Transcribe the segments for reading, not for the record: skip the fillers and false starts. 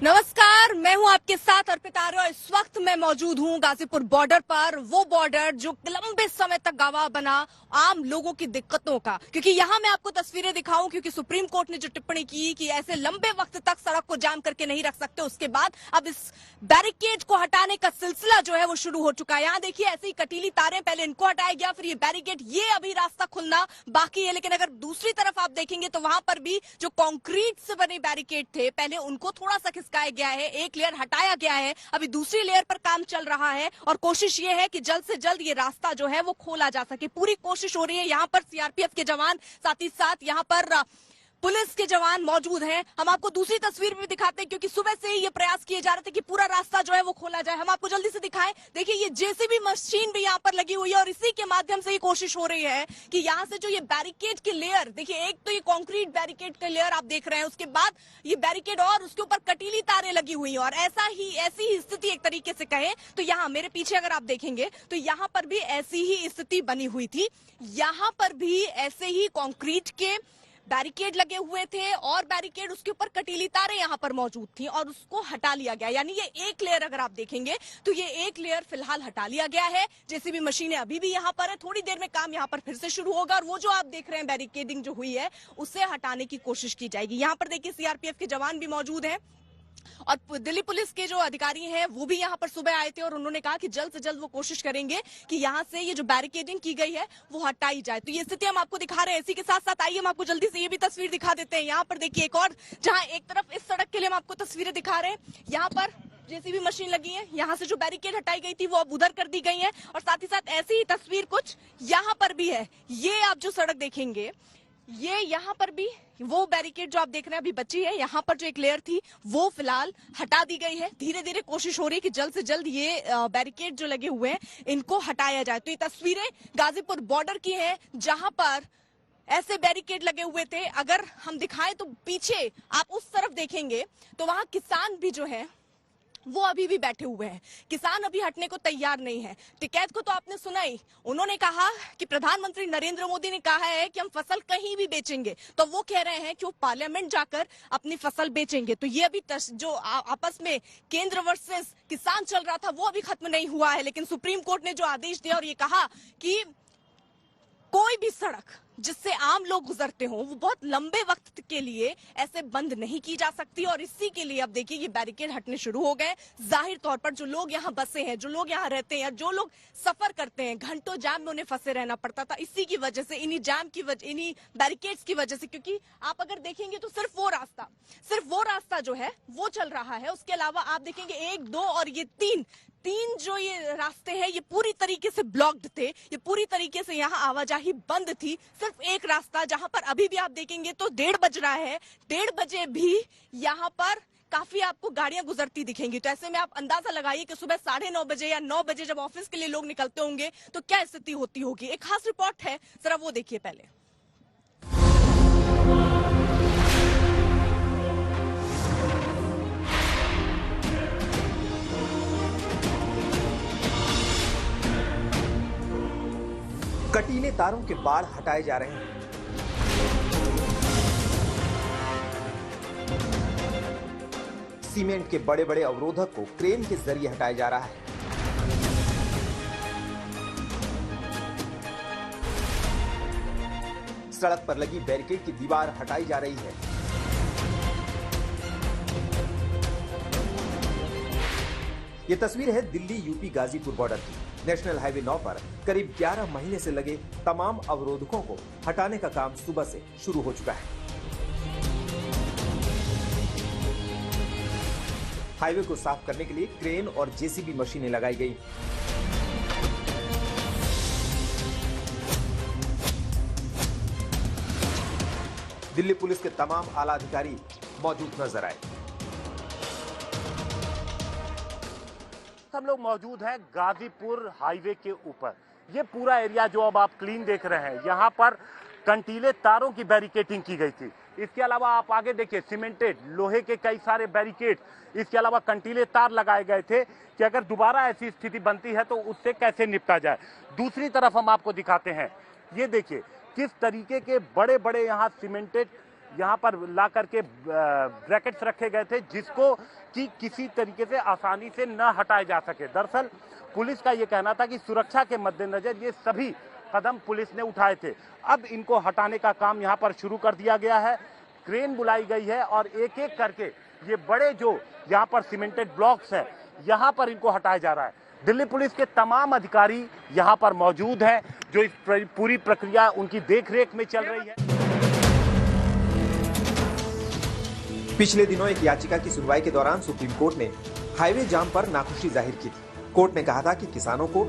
नमस्कार, मैं हूं आपके साथ अर्पिता आर्य और इस वक्त मैं मौजूद हूं गाजीपुर बॉर्डर पर। वो बॉर्डर जो लंबे समय तक गवाह बना आम लोगों की दिक्कतों का, क्योंकि यहां मैं आपको तस्वीरें दिखाऊं क्योंकि सुप्रीम कोर्ट ने जो टिप्पणी की कि ऐसे लंबे वक्त तक सड़क को जाम करके नहीं रख सकते, उसके बाद अब इस बैरिकेड को हटाने का सिलसिला जो है वो शुरू हो चुका है। यहाँ देखिए ऐसी ही कटीली तारें, पहले इनको हटाया गया, फिर ये बैरिकेड, ये अभी रास्ता खुलना बाकी है। लेकिन अगर दूसरी तरफ आप देखेंगे तो वहां पर भी जो कंक्रीट से बने बैरिकेड थे, पहले उनको थोड़ा सा खिसकाया गया है, एक लेयर हटाया गया है, अभी दूसरी लेयर पर काम चल रहा है और कोशिश ये है कि जल्द से जल्द ये रास्ता जो है वो खोला जा सके। पूरी कोशिश हो रही है। यहाँ पर सीआरपीएफ के जवान, साथ ही साथ यहाँ पर पुलिस के जवान मौजूद हैं। हम आपको दूसरी तस्वीर भी दिखाते हैं क्योंकि सुबह से ही ये प्रयास किए जा रहे थे कि पूरा रास्ता जो है वो खोला जाए। हम आपको जल्दी से दिखाएं। देखिए ये जेसीबी मशीन भी यहाँ पर लगी हुई है और इसी के माध्यम से ये कोशिश हो रही है कि यहाँ से जो ये बैरिकेड की लेयर, देखिए एक तो ये कॉन्क्रीट बैरिकेड का लेयर आप देख रहे हैं, उसके बाद ये बैरिकेड और उसके ऊपर कटीली तारें लगी हुई है और ऐसी ही स्थिति एक तरीके से कहें तो यहाँ मेरे पीछे अगर आप देखेंगे तो यहाँ पर भी ऐसी ही स्थिति बनी हुई थी। यहाँ पर भी ऐसे ही कॉन्क्रीट के बैरिकेड लगे हुए थे और बैरिकेड उसके ऊपर कटीली तारें यहाँ पर मौजूद थी और उसको हटा लिया गया। यानी ये एक लेयर अगर आप देखेंगे तो ये एक लेयर फिलहाल हटा लिया गया है। जेसीबी मशीनें अभी भी यहाँ पर है, थोड़ी देर में काम यहाँ पर फिर से शुरू होगा और वो जो आप देख रहे हैं बैरिकेडिंग जो हुई है उसे हटाने की कोशिश की जाएगी। यहाँ पर देखिए सीआरपीएफ के जवान भी मौजूद हैं और दिल्ली पुलिस के जो अधिकारी हैं वो भी यहाँ पर सुबह आए थे और उन्होंने कहा कि जल्द से जल्द वो कोशिश करेंगे कि यहाँ से ये जो बैरिकेडिंग की गई है वो हटाई जाए। तो ये स्थिति हम आपको दिखा रहे हैं। इसी के साथ साथ आइए हम आपको जल्दी से ये भी तस्वीर दिखा देते हैं। यहाँ पर देखिए एक और, जहाँ एक तरफ इस सड़क के लिए हम आपको तस्वीरें दिखा रहे हैं, यहाँ पर जेसीबी मशीन लगी है, यहाँ से जो बैरिकेड हटाई गई थी वो अब उधर कर दी गई है और साथ ही साथ ऐसी ही तस्वीर कुछ यहाँ पर भी है। ये आप जो सड़क देखेंगे, ये यहाँ पर भी वो बैरिकेड जो आप देख रहे हैं अभी बची है, यहाँ पर जो एक लेयर थी वो फिलहाल हटा दी गई है। धीरे धीरे कोशिश हो रही है कि जल्द से जल्द ये बैरिकेड जो लगे हुए हैं इनको हटाया जाए। तो ये तस्वीरें गाजीपुर बॉर्डर की हैं जहां पर ऐसे बैरिकेड लगे हुए थे। अगर हम दिखाएं तो पीछे आप उस तरफ देखेंगे तो वहां किसान भी जो है वो अभी भी बैठे हुए हैं। किसान अभी हटने को तैयार नहीं है। टिकैत को तो आपने सुना ही, उन्होंने कहा कि प्रधानमंत्री नरेंद्र मोदी ने कहा है कि हम फसल कहीं भी बेचेंगे, तो वो कह रहे हैं कि वो पार्लियामेंट जाकर अपनी फसल बेचेंगे। तो ये अभी जो आपस में केंद्र वर्सेस किसान चल रहा था वो अभी खत्म नहीं हुआ है। लेकिन सुप्रीम कोर्ट ने जो आदेश दिया और ये कहा कि कोई भी सड़क जिससे आम लोग गुजरते हों वो बहुत लंबे वक्त के लिए ऐसे बंद नहीं की जा सकती और इसी के लिए अब देखिए ये बैरिकेड हटने शुरू हो गए। जाहिर तौर पर जो लोग यहाँ बसे हैं, जो लोग यहाँ रहते हैं, जो लोग सफर करते हैं, घंटों जाम में उन्हें फंसे रहना पड़ता था इसी की वजह से, इन्हीं जाम की वजह, इन्हीं बैरिकेड्स की वजह से। क्योंकि आप अगर देखेंगे तो सिर्फ वो रास्ता जो है वो चल रहा है। उसके अलावा आप देखेंगे 1, 2 और ये तीन जो ये रास्ते हैं ये पूरी तरीके से ब्लॉक्ड थे, ये पूरी तरीके से यहाँ आवाजाही बंद थी। सिर्फ एक रास्ता जहां पर अभी भी आप देखेंगे तो 1:30 बज रहा है, 1:30 बजे भी यहाँ पर काफी आपको गाड़ियां गुजरती दिखेंगी। तो ऐसे में आप अंदाजा लगाइए कि सुबह 9:30 बजे या 9 बजे जब ऑफिस के लिए लोग निकलते होंगे तो क्या स्थिति होती होगी। एक खास रिपोर्ट है, जरा वो देखिए पहले। कटीले तारों के बाड़ हटाए जा रहे हैं। सीमेंट के बड़े बड़े अवरोधक को क्रेन के जरिए हटाया जा रहा है। सड़क पर लगी बैरिकेड की दीवार हटाई जा रही है। यह तस्वीर है दिल्ली यूपी गाजीपुर बॉर्डर की। नेशनल हाईवे 9 पर करीब 11 महीने से लगे तमाम अवरोधकों को हटाने का काम सुबह से शुरू हो चुका है। हाईवे को साफ करने के लिए क्रेन और जेसीबी मशीनें लगाई गई। दिल्ली पुलिस के तमाम आला अधिकारी मौजूद नजर आए। हम लोग मौजूद हैं गाजीपुर हाईवे के ऊपर। ये पूरा एरिया जो अब आप क्लीन देख रहे हैं, यहाँ पर कंटीले तारों की बैरिकेडिंग की गई थी। इसके अलावा आप आगे देखिए सीमेंटेड लोहे के कई सारे बैरिकेड, इसके अलावा कंटीले तार लगाए गए थे कि अगर दोबारा ऐसी स्थिति बनती है तो उससे कैसे निपटा जाए। दूसरी तरफ हम आपको दिखाते हैं, ये देखिए किस तरीके के बड़े बड़े यहाँ सीमेंटेड यहाँ पर ला करके ब्रैकेट्स रखे गए थे जिसको कि किसी तरीके से आसानी से न हटाए जा सके। दरअसल पुलिस का ये कहना था कि सुरक्षा के मद्देनजर ये सभी कदम पुलिस ने उठाए थे। अब इनको हटाने का काम यहाँ पर शुरू कर दिया गया है, क्रेन बुलाई गई है और एक एक करके ये बड़े जो यहाँ पर सीमेंटेड ब्लॉक्स हैं यहाँ पर इनको हटाया जा रहा है। दिल्ली पुलिस के तमाम अधिकारी यहाँ पर मौजूद हैं जो इस पूरी प्रक्रिया उनकी देखरेख में चल रही है। पिछले दिनों एक याचिका की सुनवाई के दौरान सुप्रीम कोर्ट ने हाईवे जाम पर नाखुशी जाहिर की थी। कोर्ट ने कहा था कि किसानों को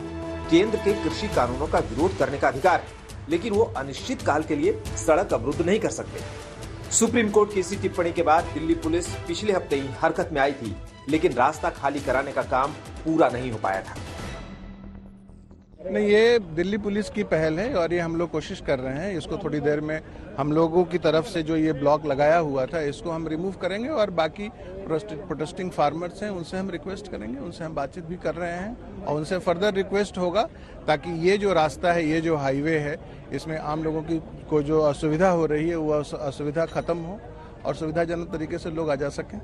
केंद्र के कृषि कानूनों का विरोध करने का अधिकार है, लेकिन वो अनिश्चित काल के लिए सड़क अवरुद्ध नहीं कर सकते। सुप्रीम कोर्ट की इसी टिप्पणी के बाद दिल्ली पुलिस पिछले हफ्ते ही हरकत में आई थी, लेकिन रास्ता खाली कराने का काम पूरा नहीं हो पाया था। नहीं, ये दिल्ली पुलिस की पहल है और ये हम लोग कोशिश कर रहे हैं। इसको थोड़ी देर में हम लोगों की तरफ से जो ये ब्लॉक लगाया हुआ था इसको हम रिमूव करेंगे और बाकी प्रोटेस्टिंग फार्मर्स हैं उनसे हम रिक्वेस्ट करेंगे, उनसे हम बातचीत भी कर रहे हैं और उनसे फर्दर रिक्वेस्ट होगा ताकि ये जो रास्ता है, ये जो हाईवे है, इसमें आम लोगों की को जो असुविधा हो रही है वो असुविधा खत्म हो और सुविधाजनक तरीके से लोग आ जा सकें।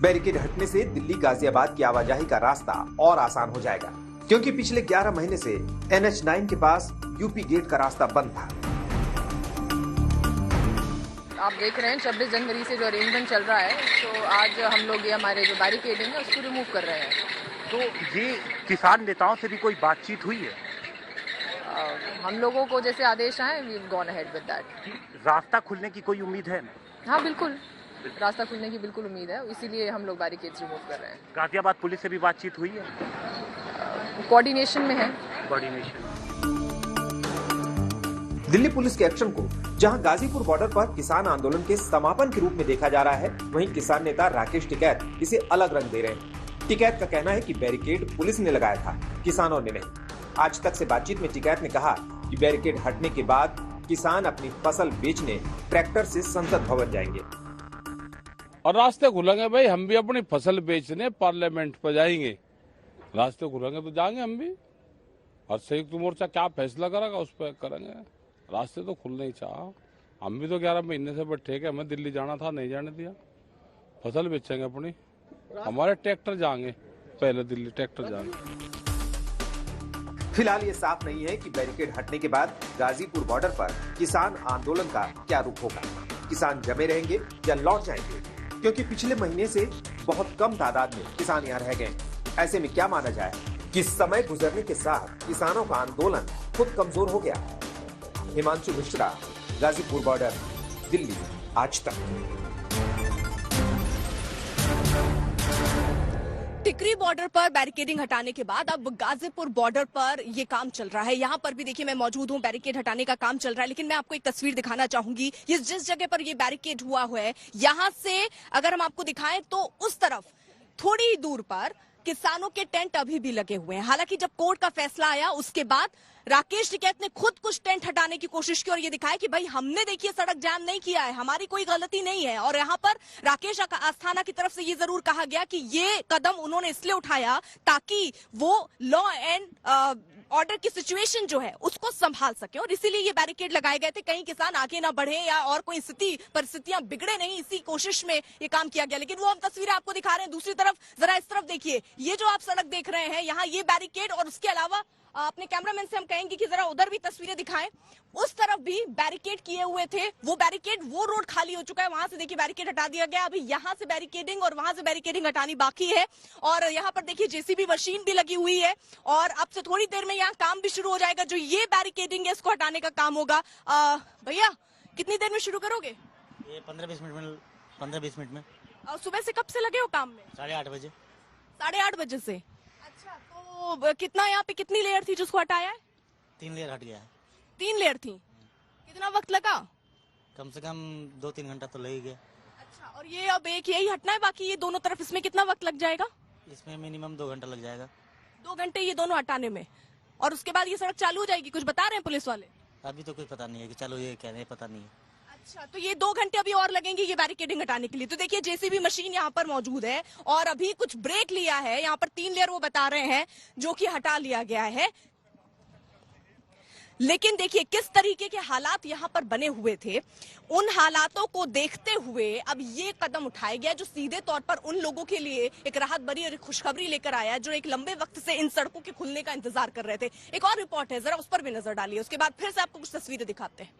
बैरिकेड हटने से दिल्ली गाजियाबाद की आवाजाही का रास्ता और आसान हो जाएगा, क्योंकि पिछले 11 महीने से NH9 के पास यूपी गेट का रास्ता बंद था। आप देख रहे हैं 26 जनवरी से जो अरेंजमेंट चल रहा है, तो आज हम लोग ये हमारे जो बैरिकेडिंग है उसको रिमूव कर रहे हैं। तो ये किसान नेताओं से भी कोई बातचीत हुई है? हम लोगों को जैसे आदेश आए, we have gone ahead with that. रास्ता खुलने की कोई उम्मीद है? हाँ बिल्कुल, रास्ता खुलने की बिल्कुल उम्मीद है, इसीलिए हम लोग बैरिकेड्स रिमूव कर रहे हैं। गाजियाबाद पुलिस से भी बातचीत हुई है? कोऑर्डिनेशन में है। कोऑर्डिनेशन। दिल्ली पुलिस के एक्शन को जहां गाजीपुर बॉर्डर पर किसान आंदोलन के समापन के रूप में देखा जा रहा है, वहीं किसान नेता राकेश टिकैत इसे अलग रंग दे रहे हैं। टिकैत का कहना है कि बैरिकेड पुलिस ने लगाया था, किसानों ने नहीं। आज तक से बातचीत में टिकैत ने कहा कि बैरिकेड हटने के बाद किसान अपनी फसल बेचने ट्रैक्टर से संसद भवन जाएंगे और रास्ते खुलेंगे। भाई हम भी अपनी फसल बेचने पार्लियामेंट पर जाएंगे, रास्ते खुलेंगे तो जाएंगे हम भी। और संयुक्त मोर्चा क्या फैसला करेगा उस पर करेंगे। रास्ते तो खुलने ही चाह। हम भी तो 11 महीने से बैठे के, हमें दिल्ली जाना था, नहीं जाने दिया। फसल बेचेंगे अपनी, हमारे ट्रैक्टर जाएंगे, पहले दिल्ली ट्रैक्टर जाएंगे। फिलहाल ये साफ नहीं है कि बैरिकेड हटने के बाद गाजीपुर बॉर्डर पर किसान आंदोलन का क्या रुख होगा। किसान जमे रहेंगे या लौट जाएंगे, क्योंकि पिछले महीने से बहुत कम तादाद में किसान यहाँ रह गए। ऐसे में क्या माना जाए कि समय गुजरने के साथ किसानों का आंदोलन खुद कमजोर हो गया। हिमांशु मिश्रा, गाजीपुर बॉर्डर, दिल्ली, आज तक। टिकरी बॉर्डर पर बैरिकेडिंग हटाने के बाद अब गाजीपुर बॉर्डर पर ये काम चल रहा है। यहाँ पर भी देखिए मैं मौजूद हूँ, बैरिकेड हटाने का काम चल रहा है। लेकिन मैं आपको एक तस्वीर दिखाना चाहूंगी। ये जिस जगह पर ये बैरिकेड हुआ है, यहाँ से अगर हम आपको दिखाएं तो उस तरफ थोड़ी ही दूर पर किसानों के टेंट अभी भी लगे हुए हैं। हालांकि जब कोर्ट का फैसला आया उसके बाद राकेश टिकैत ने खुद कुछ टेंट हटाने की कोशिश की और ये दिखाया कि भाई हमने देखिए सड़क जाम नहीं किया है, हमारी कोई गलती नहीं है। और यहाँ पर राकेश अस्थाना की तरफ से ये जरूर कहा गया कि ये कदम उन्होंने इसलिए उठाया ताकि वो लॉ एंड ऑर्डर की सिचुएशन जो है उसको संभाल सके, और इसीलिए ये बैरिकेड लगाए गए थे, कहीं किसान आगे ना बढ़े या और कोई परिस्थितियां बिगड़े नहीं, इसी कोशिश में ये काम किया गया। लेकिन वो हम तस्वीरें आपको दिखा रहे हैं। दूसरी तरफ जरा इस तरफ देखिए, ये जो आप सड़क देख रहे हैं, यहाँ ये बैरिकेड, और उसके अलावा अपने कैमरामैन से हम कहेंगे कि जरा उधर भी तस्वीरें दिखाएं। उस तरफ भी बैरिकेड किए हुए थे, वो बैरिकेड, वो रोड खाली हो चुका है, वहां से देखिए बैरिकेड हटा दिया गया। अभी यहाँ से बैरिकेडिंग और वहां से बैरिकेडिंग हटानी बाकी है। और यहाँ पर देखिए जेसीबी मशीन भी लगी हुई है और अब से थोड़ी देर में यहाँ काम भी शुरू हो जाएगा। जो ये बैरिकेडिंग है इसको हटाने का काम होगा। भैया कितनी देर में शुरू करोगे? ये 15-20 मिनट में। 15-20 मिनट में। सुबह से कब से लगे हो काम में? 8:30 बजे। 8:30 बजे से। अच्छा, तो कितना यहाँ पे कितनी लेयर थी जिसको हटाया है? 3 लेयर हट गया है। 3 लेयर थी। कितना वक्त लगा? कम से कम 2-3 घंटा तो लग ही गया। अच्छा, और ये अब एक यही हटना है, बाकी ये दोनों तरफ, इसमें कितना वक्त लग जाएगा? इसमें मिनिमम 2 घंटा लग जाएगा। 2 घंटे ये दोनों हटाने में, और उसके बाद ये सड़क चालू हो जाएगी? कुछ बता रहे हैं पुलिस वाले? अभी तो कुछ पता नहीं है कि चलो ये कह रहे हैं, पता नहीं है। अच्छा, तो ये 2 घंटे अभी और लगेंगे ये बैरिकेडिंग हटाने के लिए। तो देखिए जेसीबी मशीन यहाँ पर मौजूद है और अभी कुछ ब्रेक लिया है। यहाँ पर 3 लेयर वो बता रहे हैं जो कि हटा लिया गया है। लेकिन देखिए किस तरीके के हालात यहाँ पर बने हुए थे, उन हालातों को देखते हुए अब ये कदम उठाया गया जो सीधे तौर पर उन लोगों के लिए एक राहत भरी और एक खुशखबरी लेकर आया है जो एक लंबे वक्त से इन सड़कों के खुलने का इंतजार कर रहे थे। एक और रिपोर्ट है, जरा उस पर भी नजर डालिए, उसके बाद फिर से आपको कुछ तस्वीरें दिखाते हैं।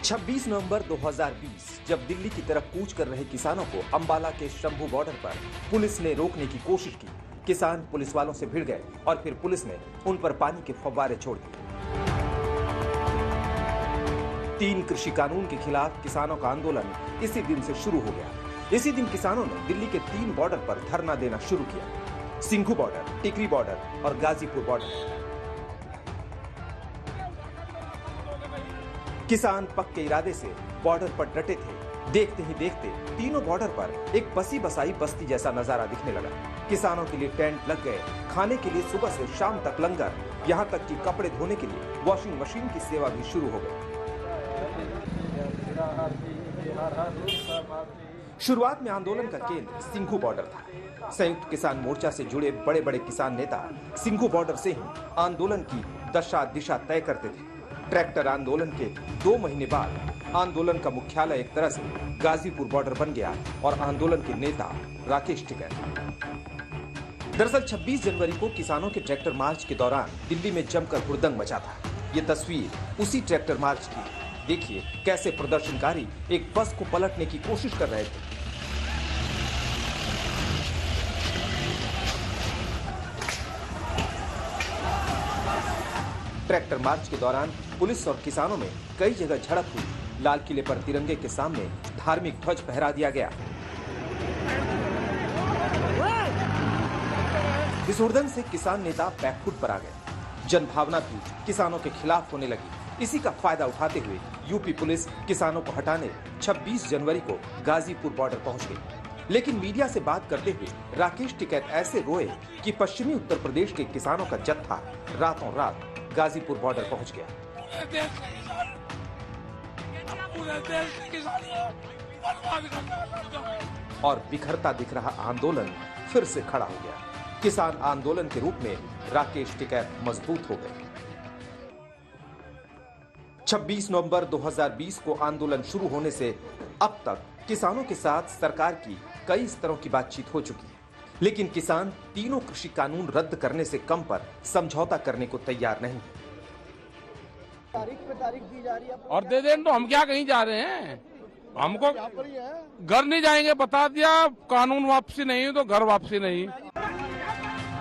26 नवंबर 2020 जब दिल्ली की तरफ कूच कर रहे किसानों को अंबाला के शंभू बॉर्डर पर पुलिस ने रोकने की कोशिश की। किसान पुलिस वालों से भिड़ गए और फिर पुलिस ने उन पर पानी के फव्वारे छोड़ दिए। 3 कृषि कानून के खिलाफ किसानों का आंदोलन इसी दिन से शुरू हो गया। इसी दिन किसानों ने दिल्ली के 3 बॉर्डर पर धरना देना शुरू किया, सिंघू बॉर्डर, टिकरी बॉर्डर और गाजीपुर बॉर्डर। किसान पक्के इरादे से बॉर्डर पर डटे थे। देखते ही देखते तीनों बॉर्डर पर एक बसी बसाई बस्ती जैसा नजारा दिखने लगा। किसानों के लिए टेंट लग गए, खाने के लिए सुबह से शाम तक लंगर, यहाँ तक कि कपड़े धोने के लिए वॉशिंग मशीन की सेवा भी शुरू हो गई। शुरुआत में आंदोलन का केंद्र सिंघू बॉर्डर था। संयुक्त किसान मोर्चा से जुड़े बड़े बड़े किसान नेता सिंघू बॉर्डर से ही आंदोलन की दशा दिशा तय करते थे। ट्रैक्टर आंदोलन के 2 महीने बाद आंदोलन का मुख्यालय एक तरह से गाजीपुर बॉर्डर बन गया और आंदोलन के नेता राकेश टिकैत। दरअसल 26 जनवरी को किसानों के ट्रैक्टर मार्च के दौरान दिल्ली में जमकर हुड़दंग मचा था। ये तस्वीर उसी ट्रैक्टर मार्च की। देखिए कैसे प्रदर्शनकारी एक बस को पलटने की कोशिश कर रहे थे। ट्रैक्टर मार्च के दौरान पुलिस और किसानों में कई जगह झड़प हुई। लाल किले पर तिरंगे के सामने धार्मिक ध्वज फहरा दिया गया। इस हुड़दंग से किसान नेता बैकफुट पर आ गए। जनभावना भी किसानों के खिलाफ होने लगी। इसी का फायदा उठाते हुए यूपी पुलिस किसानों को हटाने 26 जनवरी को गाजीपुर बॉर्डर पहुंच गई। लेकिन मीडिया से बात करते हुए राकेश टिकैत ऐसे रोए कि पश्चिमी उत्तर प्रदेश के किसानों का जत्था रातों रात गाजीपुर बॉर्डर पहुंच गया। और बिखरता दिख रहा आंदोलन फिर से खड़ा हो गया। किसान आंदोलन के रूप में राकेश टिकैत मजबूत हो गए। 26 नवंबर 2020 को आंदोलन शुरू होने से अब तक किसानों के साथ सरकार की कई स्तरों की बातचीत हो चुकी है, लेकिन किसान तीनों कृषि कानून रद्द करने से कम पर समझौता करने को तैयार नहीं। तारीख पे तारीख दी जा रही है और दे दें तो हम क्या कहीं जा रहे हैं? हमको घर नहीं जाएंगे, बता दिया। कानून वापसी नहीं है तो घर वापसी नहीं।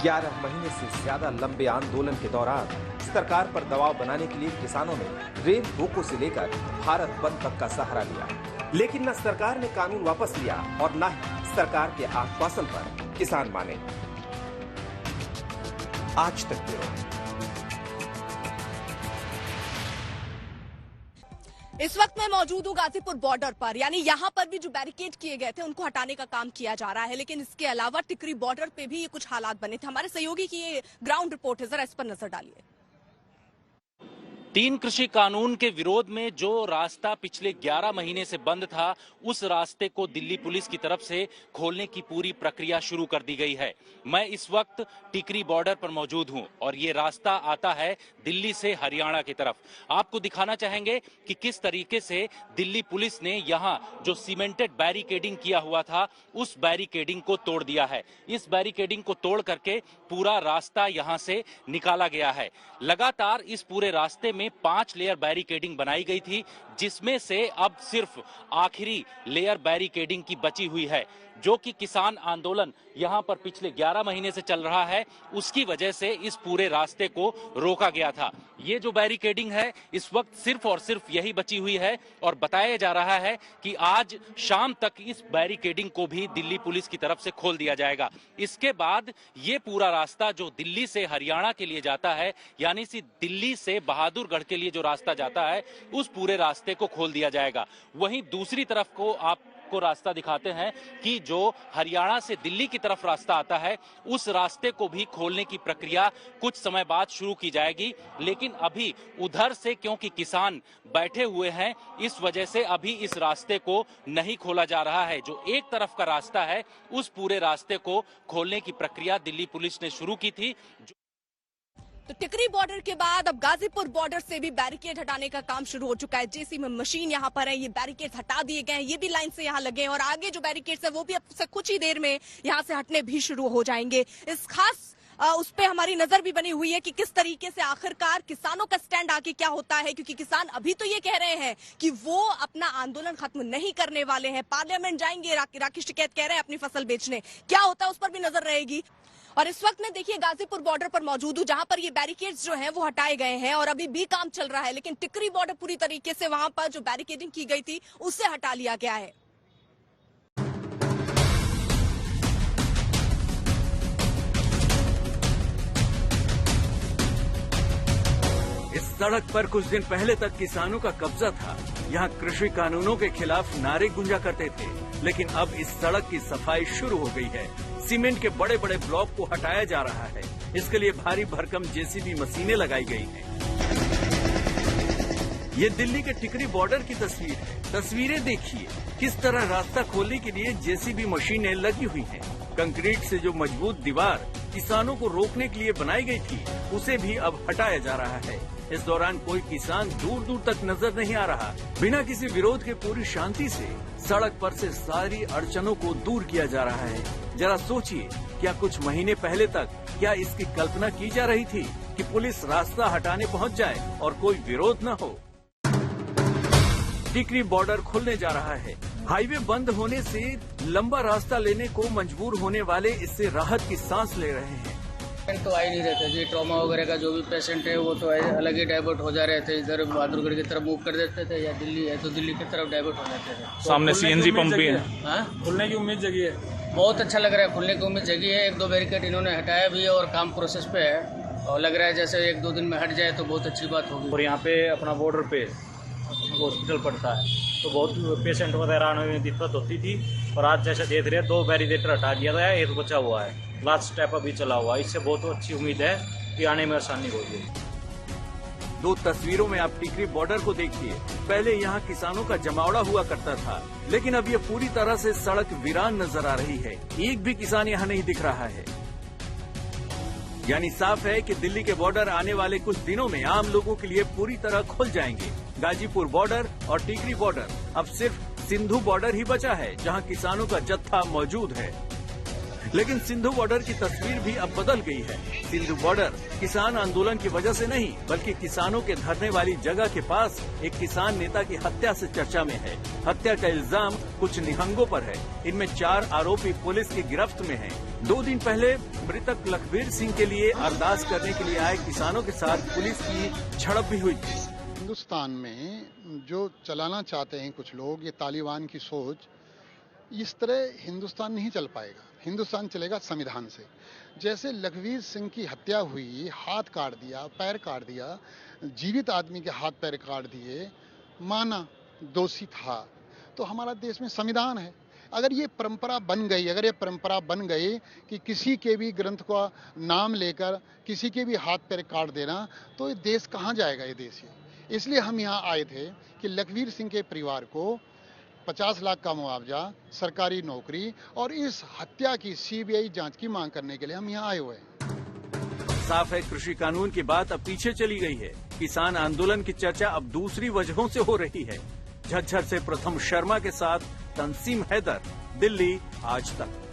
11 महीने से ज्यादा लंबे आंदोलन के दौरान सरकार पर दबाव बनाने के लिए किसानों ने रेल रोको से लेकर भारत बंद तक का सहारा लिया, लेकिन न सरकार ने कानून वापस लिया और न ही सरकार के आश्वासन पर किसान माने। आज तक ब्यूरो। इस वक्त मैं मौजूद हूँ गाजीपुर बॉर्डर पर, यानी यहाँ पर भी जो बैरिकेड किए गए थे उनको हटाने का काम किया जा रहा है, लेकिन इसके अलावा टिकरी बॉर्डर पे भी ये कुछ हालात बने थे। हमारे सहयोगी की ये ग्राउंड रिपोर्ट है, जरा इस पर नजर डालिए। 3 कृषि कानून के विरोध में जो रास्ता पिछले 11 महीने से बंद था, उस रास्ते को दिल्ली पुलिस की तरफ से खोलने की पूरी प्रक्रिया शुरू कर दी गई है। मैं इस वक्त टिकरी बॉर्डर पर मौजूद हूं और ये रास्ता आता है दिल्ली से हरियाणा की तरफ। आपको दिखाना चाहेंगे कि किस तरीके से दिल्ली पुलिस ने यहाँ जो सीमेंटेड बैरिकेडिंग किया हुआ था, उस बैरिकेडिंग को तोड़ दिया है। इस बैरिकेडिंग को तोड़ करके पूरा रास्ता यहाँ से निकाला गया है। लगातार इस पूरे रास्ते में 5 लेयर बैरिकेडिंग बनाई गई थी, जिसमें से अब सिर्फ आखिरी लेयर बैरिकेडिंग की बची हुई है, जो कि किसान आंदोलन यहां पर पिछले 11 महीने से चल रहा है, उसकी वजह से इस पूरे रास्ते को रोका गया था। ये जो बैरिकेडिंग है इस वक्त सिर्फ और सिर्फ यही बची हुई है और बताया जा रहा है कि आज शाम तक इस बैरिकेडिंग को भी दिल्ली पुलिस की तरफ से खोल दिया जाएगा। इसके बाद ये पूरा रास्ता जो दिल्ली से हरियाणा के लिए जाता है, यानी कि दिल्ली से बहादुरगढ़ के लिए जो रास्ता जाता है, उस पूरे रास्ते को खोल दिया जाएगा। वहीं दूसरी तरफ को आप आपको रास्ता दिखाते हैं कि जो हरियाणा से दिल्ली की तरफ रास्ता आता है उस रास्ते को भी खोलने की प्रक्रिया कुछ समय बाद शुरू की जाएगी। लेकिन अभी उधर से क्योंकि किसान बैठे हुए हैं, इस वजह से अभी इस रास्ते को नहीं खोला जा रहा है। जो एक तरफ का रास्ता है उस पूरे रास्ते को खोलने की प्रक्रिया दिल्ली पुलिस ने शुरू की थी। तो टिकरी बॉर्डर के बाद अब गाजीपुर बॉर्डर से भी बैरिकेड हटाने का काम शुरू हो चुका है। जेसीबी मशीन यहां पर है, ये बैरिकेड हटा दिए गए हैं, ये भी लाइन से यहां लगे हैं और आगे जो बैरिकेड्स है वो भी अब से कुछ ही देर में यहां से हटने भी शुरू हो जाएंगे। इस खास उस पे हमारी नजर भी बनी हुई है कि किस तरीके से आखिरकार किसानों का स्टैंड आगे क्या होता है, क्योंकि किसान अभी तो ये कह रहे हैं कि वो अपना आंदोलन खत्म नहीं करने वाले हैं, पार्लियामेंट जाएंगे। राकेश टिकैत कह रहे हैं अपनी फसल बेचने, क्या होता है उस पर भी नजर रहेगी। और इस वक्त मैं देखिए गाजीपुर बॉर्डर पर मौजूद हूं, जहां पर ये बैरिकेड्स जो हैं वो हटाए गए हैं और अभी भी काम चल रहा है। लेकिन टिकरी बॉर्डर पूरी तरीके से वहां पर जो बैरिकेडिंग की गई थी उससे हटा लिया गया है। इस सड़क पर कुछ दिन पहले तक किसानों का कब्जा था। यहाँ कृषि कानूनों के खिलाफ नारे गूंजा करते थे, लेकिन अब इस सड़क की सफाई शुरू हो गई है। सीमेंट के बड़े बड़े ब्लॉक को हटाया जा रहा है। इसके लिए भारी भरकम जेसीबी मशीनें लगाई गई हैं। ये दिल्ली के टिकरी बॉर्डर की तस्वीर है। तस्वीरें देखिए, किस तरह रास्ता खोलने के लिए जेसीबी मशीनें लगी हुई हैं। कंक्रीट से जो मजबूत दीवार किसानों को रोकने के लिए बनाई गई थी, उसे भी अब हटाया जा रहा है। इस दौरान कोई किसान दूर दूर तक नजर नहीं आ रहा। बिना किसी विरोध के पूरी शांति से सड़क पर से सारी अड़चनों को दूर किया जा रहा है। जरा सोचिए, क्या कुछ महीने पहले तक क्या इसकी कल्पना की जा रही थी कि पुलिस रास्ता हटाने पहुंच जाए और कोई विरोध न हो। टिकरी बॉर्डर खुलने जा रहा है। हाईवे बंद होने से लंबा रास्ता लेने को मजबूर होने वाले इससे राहत की सांस ले रहे हैं। तो आ ही नहीं रहते जी, ट्रॉमा वगैरह का जो भी पेशेंट है वो तो अलग ही डाइवर्ट हो जा रहे थे, इधर बहादुरगढ़ की तरफ मूव कर देते थे, या दिल्ली है तो दिल्ली की तरफ डाइवर्ट हो जाते थे। सामने सीएनजी पंप भी है, खुलने की उम्मीद जगी है। बहुत अच्छा लग रहा है, खुलने की उम्मीद जगी है। 1-2 बैरिकेड इन्होंने हटाया भी है और काम प्रोसेस पे है और लग रहा है जैसे 1-2 दिन में हट जाए तो बहुत अच्छी बात होगी। और यहाँ पे अपना बॉर्डर पे हॉस्पिटल पड़ता है तो बहुत पेशेंट वगैरह आने में दिक्कत होती थी, और आज जैसे देख रहे हैं 2 बैरिकेड हटा दिया गया है, 1 बचा हुआ है, लास्ट स्टेप अभी चला हुआ है। इससे बहुत अच्छी उम्मीद है कि आने में आसानी होगी। 2 तस्वीरों में आप टिकरी बॉर्डर को देखिए। पहले यहाँ किसानों का जमावड़ा हुआ करता था, लेकिन अब ये पूरी तरह से सड़क वीरान नजर आ रही है। एक भी किसान यहाँ नहीं दिख रहा है। यानी साफ है कि दिल्ली के बॉर्डर आने वाले कुछ दिनों में आम लोगों के लिए पूरी तरह खुल जाएंगे। गाजीपुर बॉर्डर और टिकरी बॉर्डर, अब सिर्फ सिंधु बॉर्डर ही बचा है जहाँ किसानों का जत्था मौजूद है। लेकिन सिंधु बॉर्डर की तस्वीर भी अब बदल गई है। सिंधु बॉर्डर किसान आंदोलन की वजह से नहीं, बल्कि किसानों के धरने वाली जगह के पास एक किसान नेता की हत्या से चर्चा में है। हत्या का इल्जाम कुछ निहंगों पर है। इनमें 4 आरोपी पुलिस की गिरफ्त में हैं। 2 दिन पहले मृतक लखबीर सिंह के लिए अरदास करने के लिए आए किसानों के साथ पुलिस की झड़प भी हुई थी। हिंदुस्तान में जो चलाना चाहते हैं कुछ लोग, ये तालिबान की सोच, इस तरह हिंदुस्तान नहीं चल पाएगा। हिंदुस्तान चलेगा संविधान से। जैसे लखबीर सिंह की हत्या हुई, हाथ काट दिया, पैर काट दिया, जीवित आदमी के हाथ पैर काट दिए, माना दोषी था, तो हमारा देश में संविधान है। अगर ये परंपरा बन गई कि किसी के भी ग्रंथ का नाम लेकर किसी के भी हाथ पैर काट देना, तो ये देश कहाँ जाएगा ये देश। इसलिए हम यहाँ आए थे कि लखबीर सिंह के परिवार को 50 लाख का मुआवजा, सरकारी नौकरी और इस हत्या की सीबीआई जांच की मांग करने के लिए हम यहाँ आए हुए हैं। साफ है, कृषि कानून की बात अब पीछे चली गई है। किसान आंदोलन की चर्चा अब दूसरी वजहों से हो रही है। झज्जर से प्रथम शर्मा के साथ तंसीम हैदर, दिल्ली आज तक।